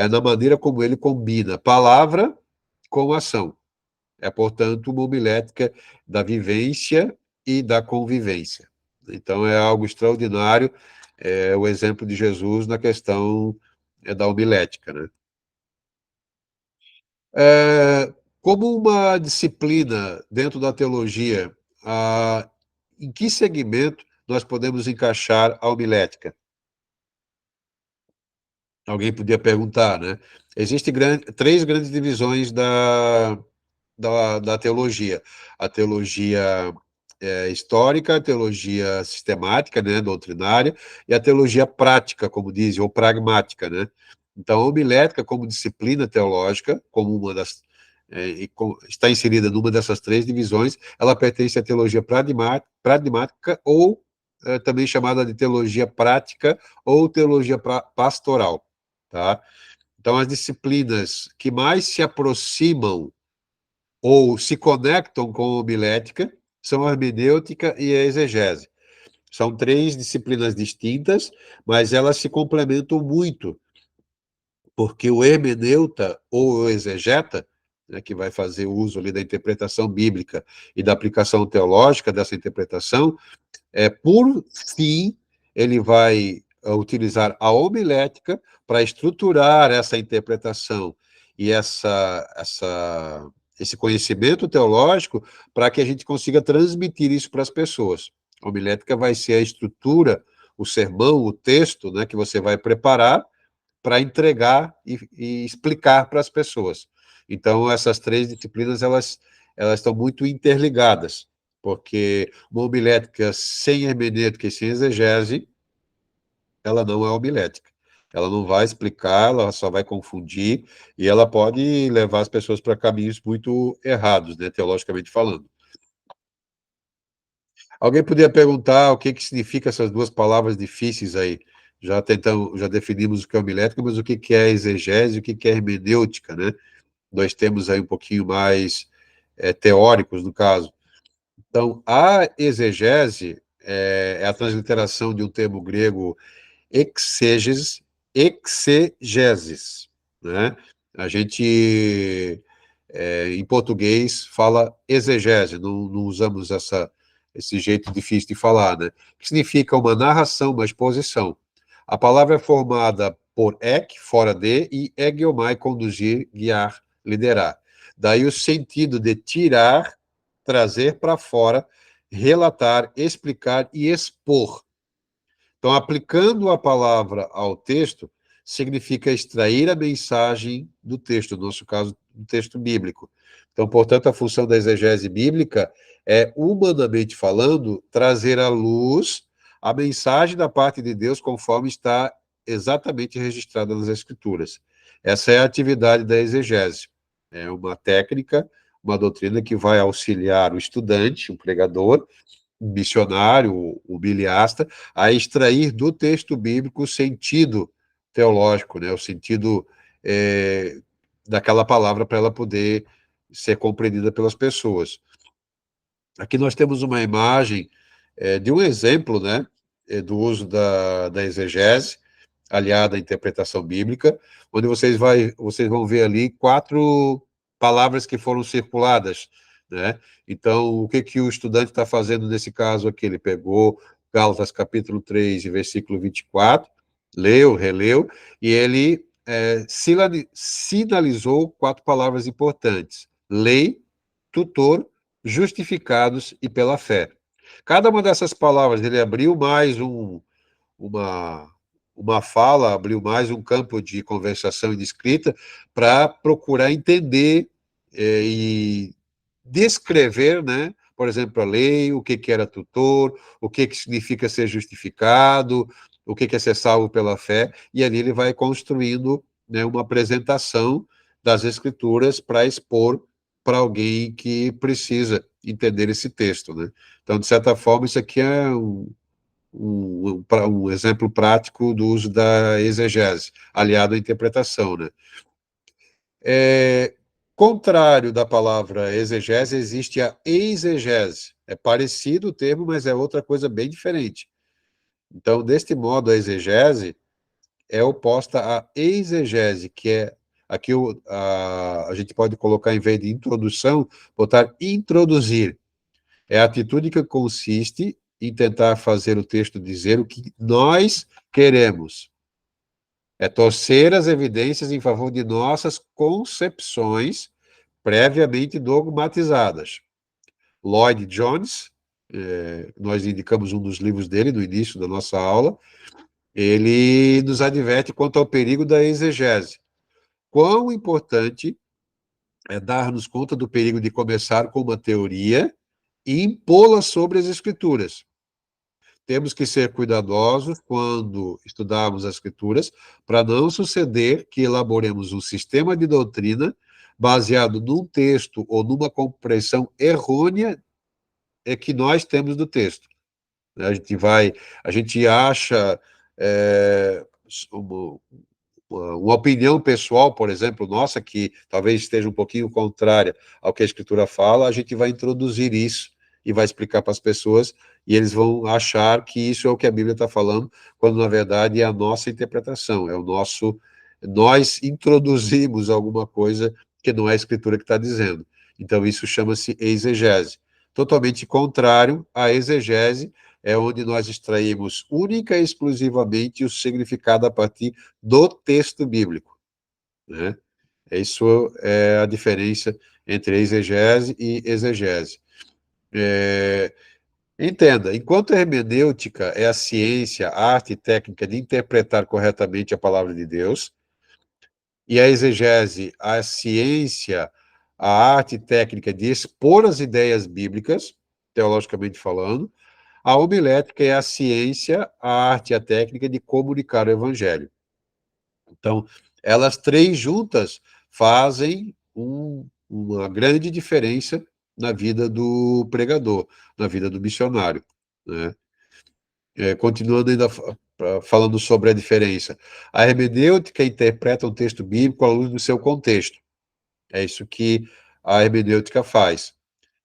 na maneira como ele combina palavra com ação. É, portanto, uma homilética da vivência e da convivência. Então, é algo extraordinário, o exemplo de Jesus na questão da homilética, né? Como uma disciplina dentro da teologia, em que segmento nós podemos encaixar a homilética? Alguém podia perguntar, né? Existem três grandes divisões da teologia. A teologia histórica, a teologia sistemática, né, doutrinária, e a teologia prática, como dizem, ou pragmática, né? Então, a homilética como disciplina teológica, como uma das está inserida numa dessas três divisões, ela pertence à teologia pragmática ou também chamada de teologia prática ou teologia pastoral, tá? Então, as disciplinas que mais se aproximam ou se conectam com a homilética são a hermenêutica e a exegese. São três disciplinas distintas, mas elas se complementam muito, porque o hermeneuta ou o exegeta, né, que vai fazer uso ali da interpretação bíblica e da aplicação teológica dessa interpretação, por fim, ele vai utilizar a homilética para estruturar essa interpretação e esse conhecimento teológico para que a gente consiga transmitir isso para as pessoas. A homilética vai ser a estrutura, o sermão, o texto, né, que você vai preparar para entregar e explicar para as pessoas. Então, essas três disciplinas, elas estão muito interligadas, porque uma homilética sem hermenêutica e sem exegese, ela não é homilética. Ela não vai explicar, ela só vai confundir, e ela pode levar as pessoas para caminhos muito errados, né, teologicamente falando. Alguém poderia perguntar o que significa essas duas palavras difíceis aí? Já definimos o que é homilética, mas o que é exegese e o que é hermenêutica, né? Nós temos aí um pouquinho mais teóricos, no caso. Então, a exegese é a transliteração de um termo grego exegeses, né? A gente, em português, fala exegese, não usamos esse jeito difícil de falar, né? Que significa uma narração, uma exposição. A palavra é formada por ek, fora de, e egeomai, conduzir, guiar, liderar. Daí o sentido de tirar, trazer para fora, relatar, explicar e expor. Então, aplicando a palavra ao texto, significa extrair a mensagem do texto, no nosso caso, do texto bíblico. Então, portanto, a função da exegese bíblica é, humanamente falando, trazer à luz a mensagem da parte de Deus conforme está exatamente registrada nas Escrituras. Essa é a atividade da exegese. É uma técnica, uma doutrina que vai auxiliar o estudante, o pregador, missionário, o biliasta, a extrair do texto bíblico o sentido teológico, né, o sentido daquela palavra para ela poder ser compreendida pelas pessoas. Aqui nós temos uma imagem de um exemplo, né, do uso da exegese, aliada à interpretação bíblica, onde vocês vão ver ali 4 palavras que foram circuladas, né? Então, o que o estudante está fazendo nesse caso aqui? Ele pegou Gálatas capítulo 3, versículo 24, leu, releu, e ele sinalizou 4 palavras importantes: lei, tutor, justificados e pela fé. Cada uma dessas palavras, ele abriu mais uma, uma fala, abriu mais um campo de conversação e de escrita para procurar entender e descrever, né? Por exemplo, a lei, o que era tutor, o que significa ser justificado, o que é ser salvo pela fé, e ali ele vai construindo, né, uma apresentação das Escrituras para expor para alguém que precisa entender esse texto, né? Então, de certa forma, isso aqui é um exemplo prático do uso da exegese, aliado à interpretação, né? Contrário da palavra exegese, existe a exegese. É parecido o termo, mas é outra coisa bem diferente. Então, deste modo, a exegese é oposta à exegese, que é aqui a gente pode colocar, em vez de introdução, botar introduzir. É a atitude que consiste em tentar fazer o texto dizer o que nós queremos. É torcer as evidências em favor de nossas concepções previamente dogmatizadas. Lloyd Jones, nós indicamos um dos livros dele no início da nossa aula, ele nos adverte quanto ao perigo da exegese. Quão importante é dar-nos conta do perigo de começar com uma teoria e impô-la sobre as Escrituras. Temos que ser cuidadosos quando estudarmos as Escrituras, para não suceder que elaboremos um sistema de doutrina baseado num texto ou numa compreensão errônea que nós temos do texto. A gente acha uma opinião pessoal, por exemplo, nossa, que talvez esteja um pouquinho contrária ao que a Escritura fala, a gente vai introduzir isso e vai explicar para as pessoas, e eles vão achar que isso é o que a Bíblia está falando, quando na verdade é a nossa interpretação, nós introduzimos alguma coisa que não é a Escritura que está dizendo. Então isso chama-se exegese. Totalmente contrário à exegese, é onde nós extraímos única e exclusivamente o significado a partir do texto bíblico, né? Isso é a diferença entre exegese e exegese. Entenda, enquanto a hermenêutica é a ciência, a arte e técnica de interpretar corretamente a palavra de Deus, e a exegese, a ciência, a arte e técnica de expor as ideias bíblicas, teologicamente falando, a homilética é a ciência, a arte e a técnica de comunicar o evangelho. Então, elas três juntas fazem uma grande diferença na vida do pregador, na vida do missionário, né? Continuando ainda falando sobre a diferença. A hermenêutica interpreta um texto bíblico à luz do seu contexto. É isso que a hermenêutica faz.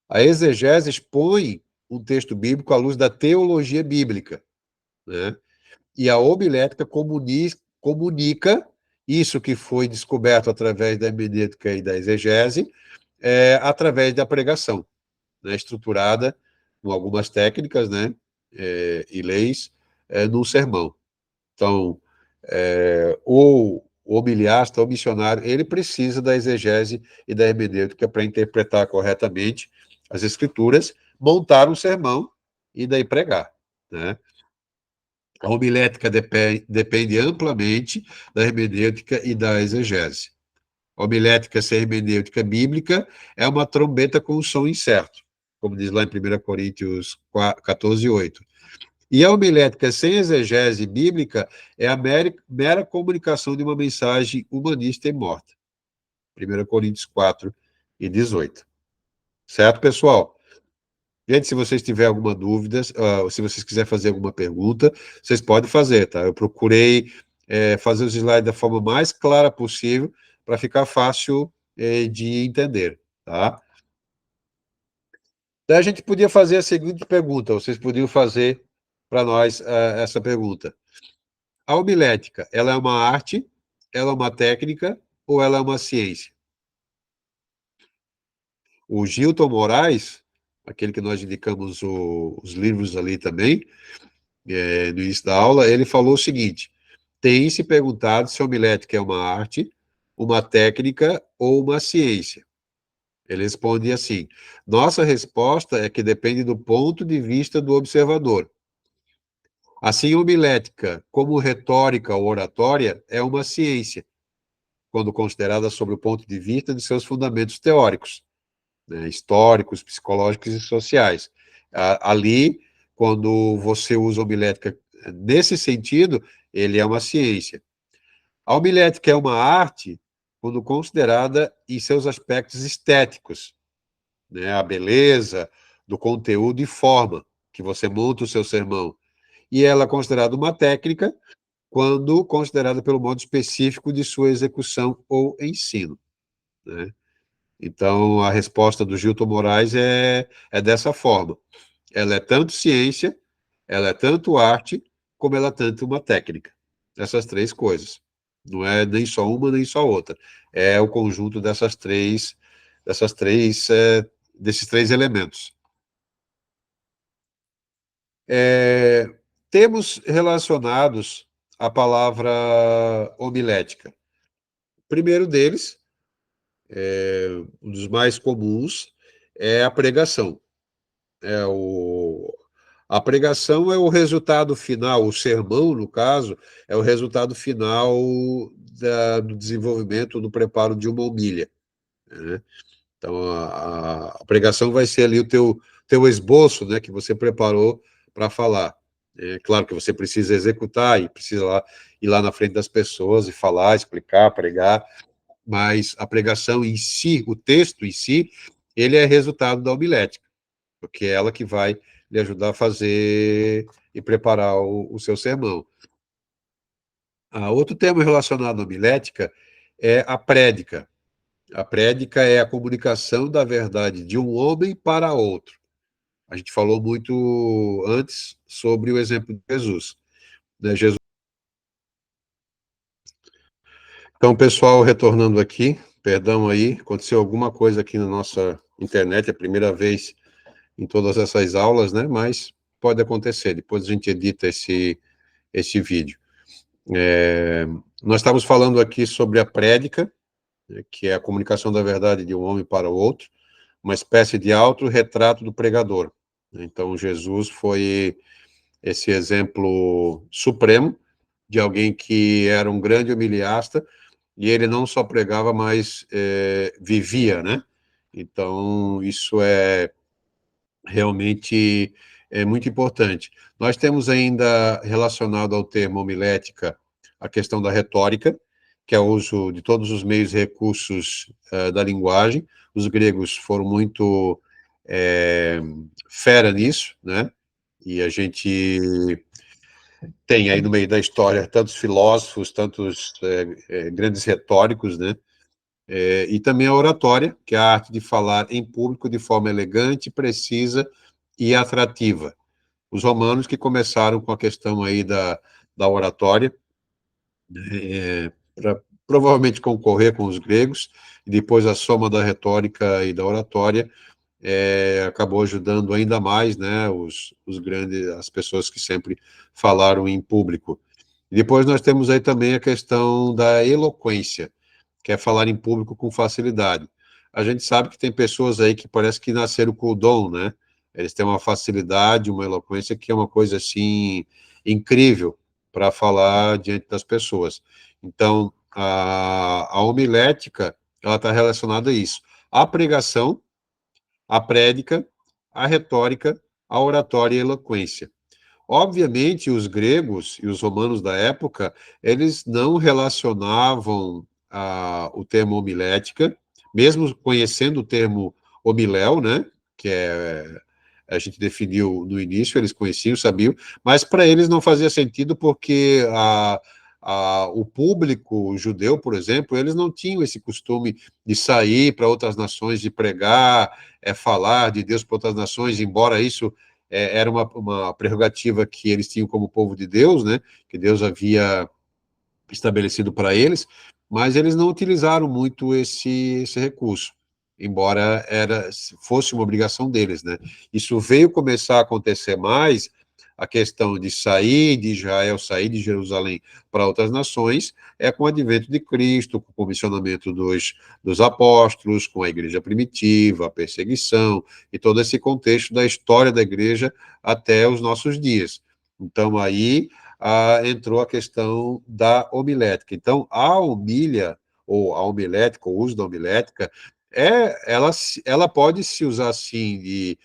A exegese expõe um texto bíblico à luz da teologia bíblica, né? E a homilética comunica isso que foi descoberto através da hermenêutica e da exegese, através da pregação, né, estruturada com algumas técnicas, né, e leis, num sermão. Então, o homiliasta, o missionário, ele precisa da exegese e da hermenêutica para interpretar corretamente as escrituras, montar um sermão e daí pregar, né? A homilética depende amplamente da hermenêutica e da exegese. A homilética sem hermenêutica bíblica é uma trombeta com um som incerto, como diz lá em 1 Coríntios 14, 8. E a homilética sem exegese bíblica é a mera comunicação de uma mensagem humanista e morta. 1 Coríntios 4 e 18. Certo, pessoal? Gente, se vocês tiverem alguma dúvida, se vocês quiserem fazer alguma pergunta, vocês podem fazer, tá? Eu procurei fazer os slides da forma mais clara possível para ficar fácil de entender, tá? Daí a gente podia fazer a seguinte pergunta, vocês podiam fazer para nós essa pergunta. A homilética, ela é uma arte, ela é uma técnica ou ela é uma ciência? O Gilton Moraes, aquele que nós indicamos os livros ali também, no início da aula, ele falou o seguinte: tem se perguntado se a homilética é uma arte, uma técnica ou uma ciência. Ele responde assim: nossa resposta é que depende do ponto de vista do observador. Assim, homilética, como retórica ou oratória, é uma ciência, quando considerada sob o ponto de vista de seus fundamentos teóricos, né, históricos, psicológicos e sociais. Ali, quando você usa homilética nesse sentido, ele é uma ciência. A homilética é uma arte quando considerada em seus aspectos estéticos, né, a beleza do conteúdo e forma que você monta o seu sermão. E ela é considerada uma técnica quando considerada pelo modo específico de sua execução ou ensino, né? Então, a resposta do Gilton Moraes é dessa forma. Ela é tanto ciência, ela é tanto arte, como ela é tanto uma técnica. Essas três coisas. Não é nem só uma, nem só outra. É o conjunto desses três elementos. Temos relacionados a palavra homilética. O primeiro deles, um dos mais comuns, é a pregação. A pregação é o resultado final, o sermão, no caso, é o resultado final do desenvolvimento, do preparo de uma homília, né? Então, a pregação vai ser ali o teu esboço, né, que você preparou para falar. É claro que você precisa executar e precisa ir lá na frente das pessoas e falar, explicar, pregar, mas a pregação em si, o texto em si, ele é resultado da homilética, porque é ela que vai lhe ajudar a fazer e preparar o seu sermão. Outro tema relacionado à homilética é a prédica. A prédica é a comunicação da verdade de um homem para outro. A gente falou muito antes sobre o exemplo de Jesus, né? Então, pessoal, retornando aqui, perdão aí, aconteceu alguma coisa aqui na nossa internet, é a primeira vez em todas essas aulas, né? Mas pode acontecer. Depois a gente edita esse vídeo. Nós estamos falando aqui sobre a prédica, né, que é a comunicação da verdade de um homem para o outro, uma espécie de autorretrato do pregador. Então, Jesus foi esse exemplo supremo de alguém que era um grande humilhasta, e ele não só pregava, mas vivia, né? Então, isso é realmente muito importante. Nós temos ainda, relacionado ao termo homilética, a questão da retórica, que é o uso de todos os meios e recursos da linguagem. Os gregos foram muito fera nisso, né? E a gente tem aí no meio da história tantos filósofos, tantos grandes retóricos, né? E também a oratória, que é a arte de falar em público de forma elegante, precisa e atrativa. Os romanos que começaram com a questão aí da oratória, para provavelmente concorrer com os gregos, e depois a soma da retórica e da oratória acabou ajudando ainda mais, né, os grandes, as pessoas que sempre falaram em público. E depois nós temos aí também a questão da eloquência, que é falar em público com facilidade. A gente sabe que tem pessoas aí que parece que nasceram com o dom, né? Eles têm uma facilidade, uma eloquência que é uma coisa assim incrível para falar diante das pessoas. Então, a homilética, ela está relacionada a isso. A pregação, a prédica, a retórica, a oratória e a eloquência. Obviamente, os gregos e os romanos da época, eles não relacionavam o termo homilética, mesmo conhecendo o termo homiléu, né, que a gente definiu no início, eles conheciam, sabiam, mas para eles não fazia sentido porque o público judeu, por exemplo, eles não tinham esse costume de sair para outras nações, de pregar, falar de Deus para outras nações, embora isso era uma prerrogativa que eles tinham como povo de Deus, né, que Deus havia estabelecido para eles, mas eles não utilizaram muito esse recurso, embora fosse uma obrigação deles, né. Isso veio começar a acontecer mais, a questão de sair de Israel, sair de Jerusalém para outras nações, com o advento de Cristo, com o comissionamento dos apóstolos, com a igreja primitiva, a perseguição, e todo esse contexto da história da igreja até os nossos dias. Então, aí entrou a questão da homilética. Então, a homília, ou a homilética, o uso da homilética, ela pode se usar, sim,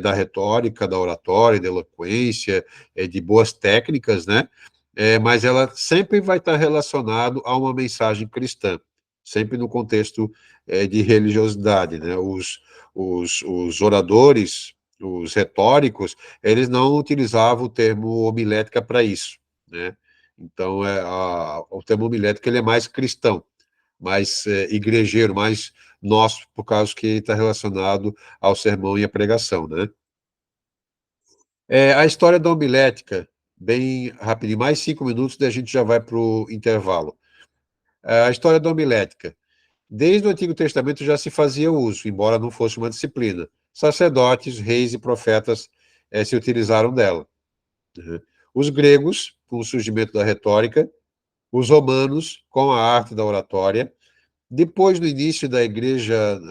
da retórica, da oratória, da eloquência, de boas técnicas, né? Mas ela sempre vai estar relacionado a uma mensagem cristã, sempre no contexto de religiosidade, né? Os oradores, os retóricos, eles não utilizavam o termo homilética para isso, né? Então, o termo homilética ele é mais cristão, mais igrejeiro, mais nosso, por causa que está relacionado ao sermão e à pregação, né? A história da homilética, bem rapidinho, mais 5 minutos, daí a gente já vai para o intervalo. A história da homilética. Desde o Antigo Testamento já se fazia uso, embora não fosse uma disciplina. Sacerdotes, reis e profetas se utilizaram dela. Né? Os gregos, com o surgimento da retórica, os romanos, com a arte da oratória. Depois, no início da igreja,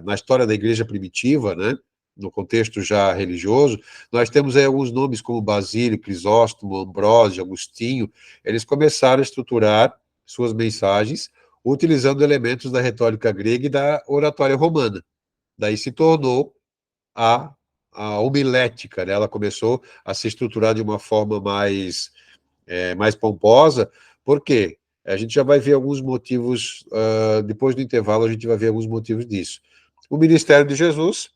na história da igreja primitiva, né, no contexto já religioso, nós temos aí alguns nomes como Basílio, Crisóstomo, Ambrósio, Agostinho. Eles começaram a estruturar suas mensagens utilizando elementos da retórica grega e da oratória romana. Daí se tornou a, a homilética, né? Ela começou a se estruturar de uma forma mais pomposa. Por quê? A gente já vai ver alguns motivos, depois do intervalo a gente vai ver alguns motivos disso. O ministério de Jesus,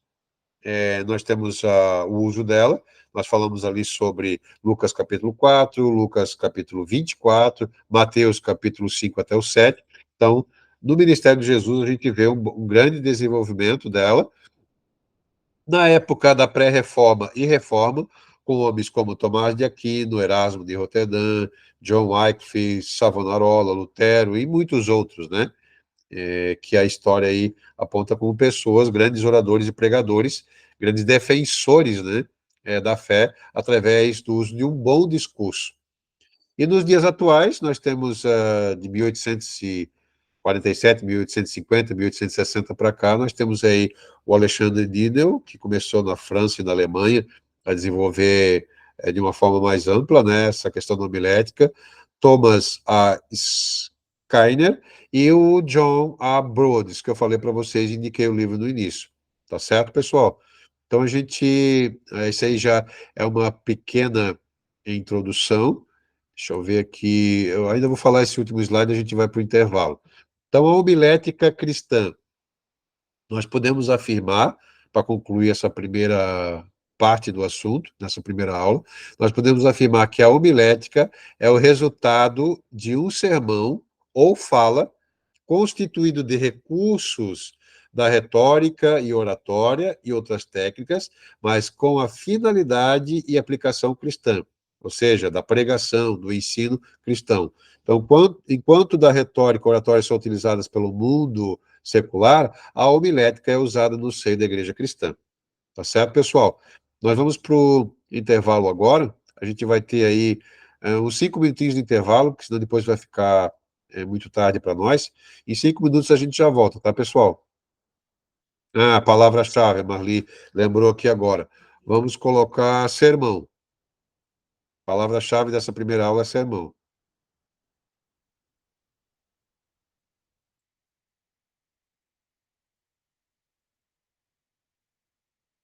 nós temos o uso dela, nós falamos ali sobre Lucas capítulo 4, Lucas capítulo 24, Mateus capítulo 5 até o 7. Então, no ministério de Jesus, a gente vê um grande desenvolvimento dela. Na época da pré-reforma e reforma, com homens como Tomás de Aquino, Erasmo de Roterdã, John Wycliffe, Savonarola, Lutero e muitos outros, né? Que a história aí aponta como pessoas, grandes oradores e pregadores, grandes defensores, né? da fé através do uso de um bom discurso. E nos dias atuais, nós temos de 1847, 1850, 1860 para cá, nós temos aí o Alexandre Didel, que começou na França e na Alemanha a desenvolver de uma forma mais ampla, né, essa questão da homilética, Thomas A. Schreiner e o John A. Broads, que eu falei para vocês, indiquei o livro no início. Tá certo, pessoal? Então, isso aí já é uma pequena introdução. Deixa eu ver aqui, eu ainda vou falar esse último slide, a gente vai para o intervalo. Então, a homilética cristã, nós podemos afirmar, para concluir essa primeira parte do assunto, nessa primeira aula, nós podemos afirmar que a homilética é o resultado de um sermão ou fala constituído de recursos da retórica e oratória e outras técnicas, mas com a finalidade e aplicação cristã, ou seja, da pregação, do ensino cristão. Então, enquanto da retórica e oratória são utilizadas pelo mundo secular, a homilética é usada no seio da igreja cristã. Tá certo, pessoal? Nós vamos para o intervalo agora. A gente vai ter aí uns 5 minutinhos de intervalo, porque senão depois vai ficar muito tarde para nós. Em 5 minutos a gente já volta, tá, pessoal? Ah, a palavra-chave, a Marli lembrou aqui agora. Vamos colocar sermão. A palavra-chave dessa primeira aula é sermão.